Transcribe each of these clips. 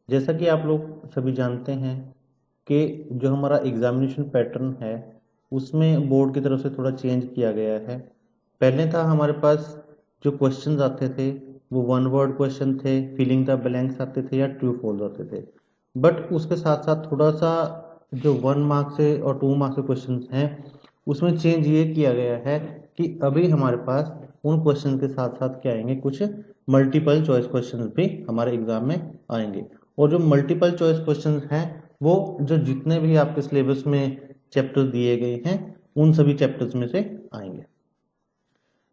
जैसा कि आप लोग सभी जानते हैं कि जो हमारा एग्जामिनेशन पैटर्न है उसमें बोर्ड की तरफ से थोड़ा चेंज किया गया है। पहले था हमारे पास जो क्वेश्चंस आते थे वो वन वर्ड क्वेश्चन थे, फिलिंग द ब्लैंक्स आते थे या ट्रू फॉल्स आते थे। बट उसके साथ साथ थोड़ा सा जो 1 मार्क से और 2 मार्क के क्वेश्चन हैं उसमें चेंज ये किया गया है कि अभी हमारे पास उन क्वेश्चन के साथ साथ क्या आएंगे, कुछ मल्टीपल चॉइस क्वेश्चन भी हमारे एग्जाम में आएंगे। और जो मल्टीपल चॉइस क्वेश्चन हैं वो जो जितने भी आपके सिलेबस में चैप्टर दिए गए हैं उन सभी चैप्टर्स में से आएंगे।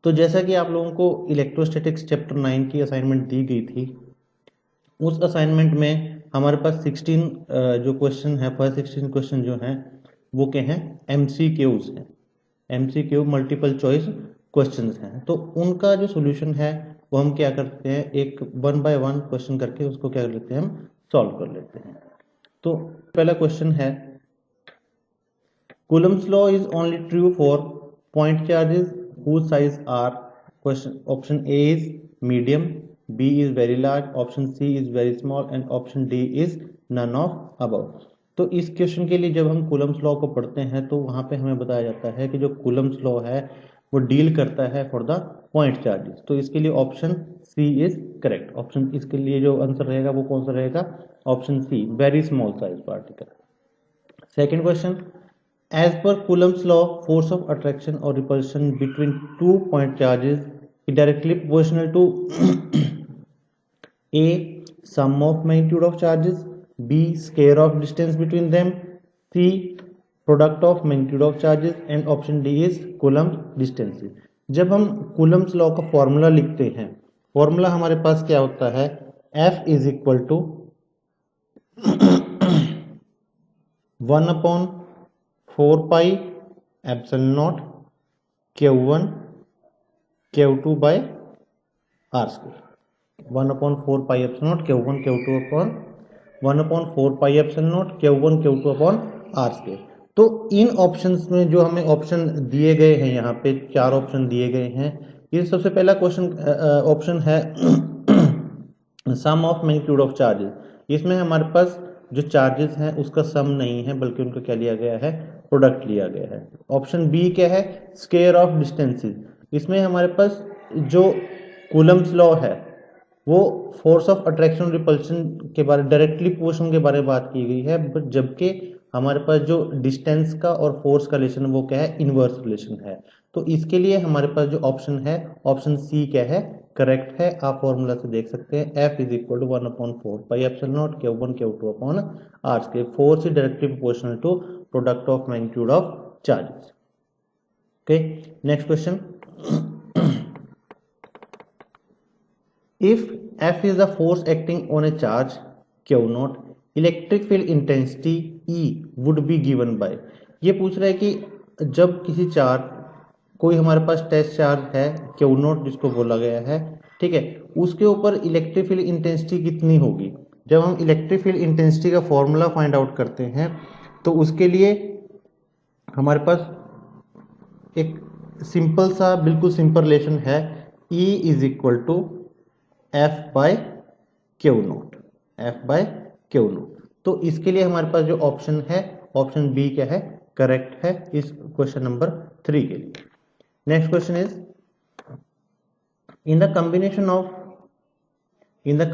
तो जैसा कि आप लोगों को इलेक्ट्रोस्टैटिक्स चैप्टर 9 की असाइनमेंट दी गई थी, उस असाइनमेंट में हमारे पास 16 जो क्वेश्चन है, फर्स्ट 16 क्वेश्चन जो हैं वो क्या हैं, एमसीक्यूज हैं। एमसीक्यू मल्टीपल चॉइस क्वेश्चंस हैं। तो उनका जो सॉल्यूशन है वो हम क्या करते हैं, एक 1 बाय 1 क्वेश्चन करके उसको क्या कर लेते हैं, हम सॉल्व कर लेते हैं। तो पहला क्वेश्चन है, Coulomb's law is only true for point charges whose size are, question option A is medium, B is very large, option C is very small and option D is none of above। तो इस question के लिए जब हम Coulomb's law को पढ़ते हैं तो वहां पे हमें बताया जाता है कि जो कूलम्स लॉ है वो डील करता है फॉर द पॉइंट चार्जेस। तो इसके लिए option C is correct. Option इसके लिए जो आंसर रहेगा वो कौन सा रहेगा, option C, very small size particle. Second question, as per Coulomb's law, force of attraction or repulsion between 2 point charges is directly proportional to A, sum of magnitude of charges, B, square of distance between them, C, product of magnitude of charges and option D is Coulomb's distance। जब हम Coulomb's law का formula लिखते हैं, formula हमारे पास क्या होता है, F is equal to 1/4π∁0 Q1 Q2 by R square। 1/4π∁0 Q1 Q2 upon 1/4π∁0 Q1 Q2 upon R square। तो इन ऑप्शंस में जो हमें ऑप्शन दिए गए हैं, यहाँ पे 4 ऑप्शन दिए गए हैं। ये सबसे पहला क्वेश्चन ऑप्शन है सम ऑफ मैग्नीट्यूड ऑफ चार्जेस। इसमें हमारे पास जो चार्जेस हैं उसका सम नहीं है बल्कि उनका क्या लिया गया है, प्रोडक्ट लिया गया है। ऑप्शन बी क्या है, स्क्वायर ऑफ डिस्टेंसेस। इसमें हमारे पास जो कूलम्स लॉ है वो फोर्स ऑफ अट्रैक्शन रिपल्शन के बारे, डायरेक्टली प्रोपोर्शनल के बारे में बात की गई है, बट जबकि हमारे पास जो डिस्टेंस का और फोर्स का रिलेशन वो क्या है, इनवर्स रिलेशन है। तो इसके लिए हमारे पास जो ऑप्शन है, ऑप्शन सी क्या है, करेक्ट है। आप फॉर्मूला से देख सकते हैं, F is equal to 1/4π∁0 Q1 Q2 upon R square. Force is directly proportional to product of magnitude of charges. Okay, next question, if F is the force acting on a charge Q0, electric field intensity E would be given by। ये पूछ रहा है कि जब किसी charge, कोई हमारे पास test charge है Q0 जिसको बोला गया है, ठीक है, उसके ऊपर इलेक्ट्रिक फील्ड इंटेंसिटी कितनी होगी। जब हम इलेक्ट्रिक फील्ड इंटेंसिटी का फॉर्मूला फाइंड आउट करते हैं तो उसके लिए हमारे पास एक सिंपल सा, बिल्कुल सिंपल रिलेशन है, E is equal to F by q naught, F by q naught. तो इसके लिए हमारे पास जो ऑप्शन है, ऑप्शन बी क्या है, करेक्ट है इस क्वेश्चन नंबर 3 के लिए। Next question is, in the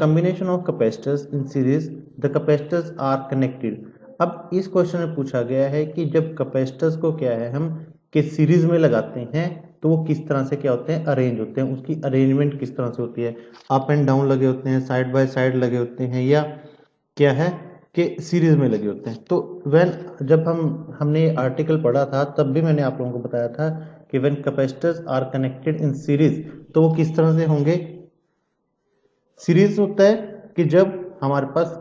combination of capacitors in series the capacitors are connected. अब इस क्वेश्चन में पूछा गया है कि जब कैपेसिटर्स को क्या है हम कि सीरीज में लगाते हैं तो वो किस तरह से क्या होते हैं, अरेंज होते हैं, उसकी अरेंजमेंट किस तरह से होती है, अप एंड डाउन लगे होते हैं, साइड बाय साइड लगे होते हैं, या क्या है कि सीरीज में लगे होते हैं। तो जब हमने ये आर्टिकल पढ़ा था तब भी मैंने आप लोगों को बताया था कि when capacitors are connected in series तो वो किस तरह से होंगे। सीरीज होता है कि जब हमारे पास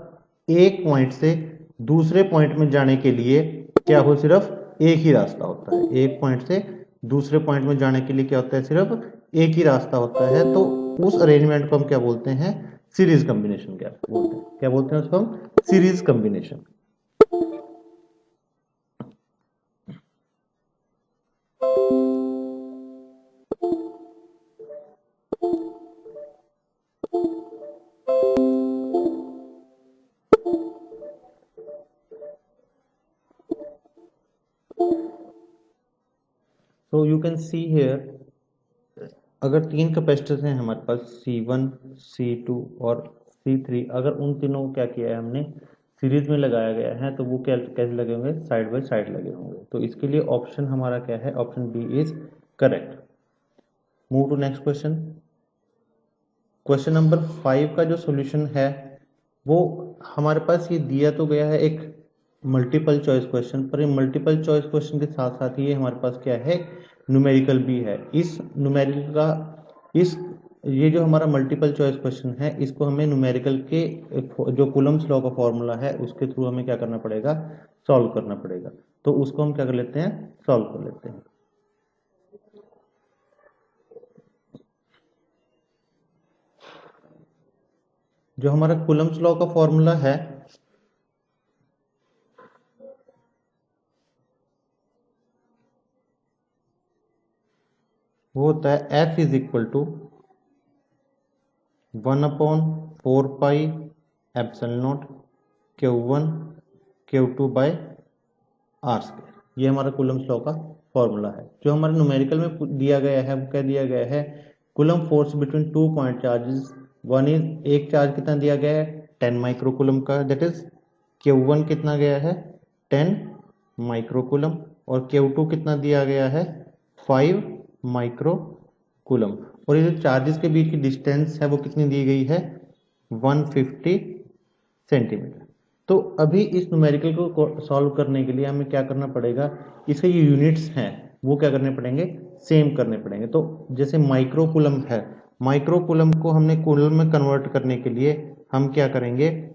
एक पॉइंट से दूसरे पॉइंट में जाने के लिए क्या हो, सिर्फ एक ही रास्ता होता है। एक पॉइंट से दूसरे पॉइंट में जाने के लिए क्या होता है, सिर्फ एक ही रास्ता होता है। तो उस अरेंजमेंट को हम क्या बोलते हैं, सीरीज कॉम्बिनेशन क्या बोलते हैं, क्या बोलते हैं उसको हम, series combination. So you can see here, अगर तीन कैपेसिटर्स हैं हमारे पास C1, C2 और C3, अगर उन तीनों को क्या किया है हमने सीरीज में लगाया गया है तो वो क्या कैसे लगे होंगे, साइड बाय साइड लगे होंगे। तो इसके लिए ऑप्शन हमारा क्या है, option B is correct. Move to next question. Question number 5 का जो सॉल्यूशन है वो हमारे पास ये दिया तो गया है एक मल्टीपल चॉइस क्वेश्चन, पर ये मल्टीपल चॉइस क्वेश्चन के साथ साथ ये हमारे पास क्या है, न्यूमेरिकल भी है। इस न्यूमेरिकल का इस ये जो हमारा मल्टीपल चॉइस क्वेश्चन है इसको हमें न्यूमेरिकल के जो कूलम्स लॉ का फॉर्मूला है उसके थ्रू हमें क्या करना पड़ेगा, सॉल्व करना पड़ेगा। तो उसको हम क्या कर लेते हैं, सॉल्व कर लेते हैं। जो हमारा कूलम्स लॉ का फॉर्मूला है वो होता है F is equal to 1/4πε0 Q1 Q2 by R square. ये हमारा कूलम्स लॉ का फॉर्मूला है। जो हमारे न्यूमेरिकल में दिया गया है वो क्या दिया गया है, coulomb force between 2 point charges. One is, एक चार्ज कितना दिया गया है 10 माइक्रोकूलम का, दैट इज Q1 कितना गया है 10 माइक्रोकूलम, और Q2 कितना दिया गया है 5 माइक्रोकूलम। और ये जो चार्जेस के बीच की डिस्टेंस है वो कितनी दी गई है 150 सेंटीमीटर। तो अभी इस न्यूमेरिकल को सॉल्व करने के लिए हमें क्या करना पड़ेगा, इसके ये यूनिट्स हैं वो क्या करने पड़ेंगे, सेम करने पड़ेंगे। तो जैसे माइक्रोकूलम है, माइक्रोकूलम को हमने कूलम में कन्वर्ट करने के लिए हम क्या करेंगे,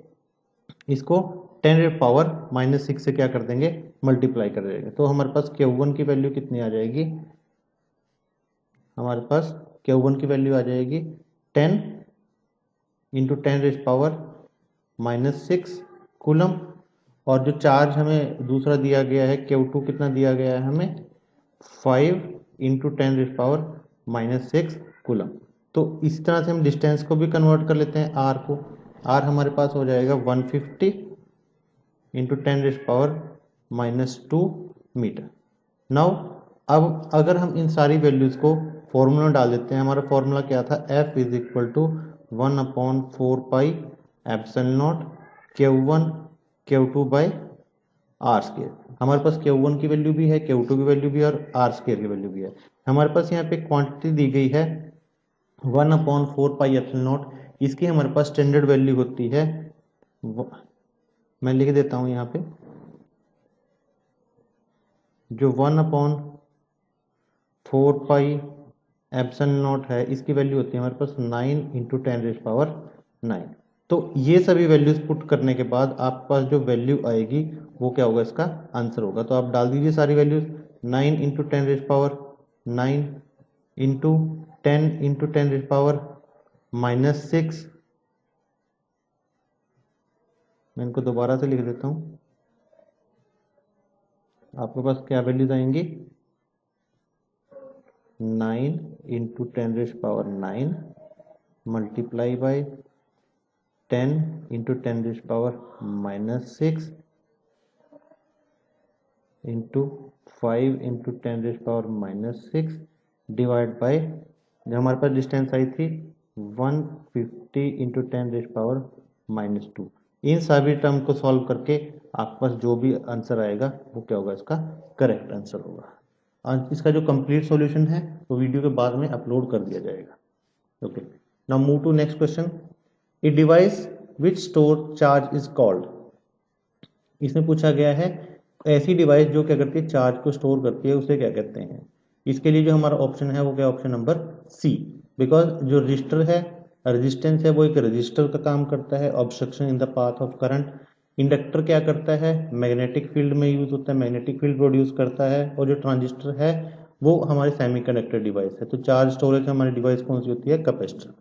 इसको 10⁻⁻6 से क्या कर देंगे, मल्टीप्लाई कर देंगे। तो हमारे पास Q1 की वैल्यू कितनी आ जाएगी, हमारे पास Q1 की वैल्यू आ जाएगी 10 इंटू 10⁻⁻6 कूलम, और जो चार्ज हमें दूसरा दिया गया है Q2 कितना दिया गया है हमें 5 इंटू 10⁻⁻6 कूलम। तो इस तरह से हम डिस्टेंस को भी कन्वर्ट कर लेते हैं R को। R हमारे पास हो जाएगा 150 इंटू 10⁻⁻2 मीटर। नाउ अब अगर हम इन सारी वैल्यूज को फॉर्मूला डाल देते हैं, हमारा फॉर्मूला क्या था, F is equal to 1/4πε0 Q1 Q2 by R square. हमारे पास Q1 की वैल्यू भी है, Q2 की वैल्यू भी है और आर स्क्वायर की वैल्यू भी है। हमारे पास यहाँ पे क्वांटिटी दी गई है 1/4πε0, इसकी हमारे पास स्टैंडर्ड वैल्यू होती है, मैं लिख देता हूँ यहाँ पे, जो 1/4πε0 है इसकी वैल्यू होती है हमारे पास 9 इंटू 10⁻9। तो ये सभी वैल्यूज पुट करने के बाद आपके पास जो वैल्यू आएगी वो क्या होगा, इसका आंसर होगा। तो आप डाल दीजिए सारी वैल्यूज, 9 इंटू 10⁻9 इंटू 10 इंटू 10⁻6। मैं इनको दोबारा से लिख देता हूँ, आपके पास क्या वैल्यूज आएंगी, 9 into 10⁻9 multiply by 10 into 10⁻6 into 5 into 10⁻6 divide by, जो हमारे पास डिस्टेंस आई थी 150 इंटू 10⁻2। इन सभी टर्म को सॉल्व करके आपके पास जो भी आंसर आएगा वो क्या होगा, इसका करेक्ट आंसर होगा। आज इसका जो कंप्लीट सॉल्यूशन है वो वीडियो के बाद में अपलोड कर दिया जाएगा। Okay, now move to next question. A device which store charge is called. इसमें पूछा गया है ऐसी डिवाइस जो क्या करती है, चार्ज को स्टोर करती है, उसे क्या कहते हैं। इसके लिए जो हमारा ऑप्शन है वो क्या, ऑप्शन नंबर सी। बिकॉज जो रजिस्टर है, रेजिस्टेंस है, वो एक रजिस्टर का काम करता है, obstruction in the path of current. Inductor क्या करता है, मैग्नेटिक फील्ड में यूज होता है, मैग्नेटिक फील्ड प्रोड्यूस करता है। और जो ट्रांजिस्टर है वो हमारे सेमीकंडक्टर डिवाइस है। तो चार्ज स्टोरेज हमारी डिवाइस कौन सी होती है, कैपेसिटर।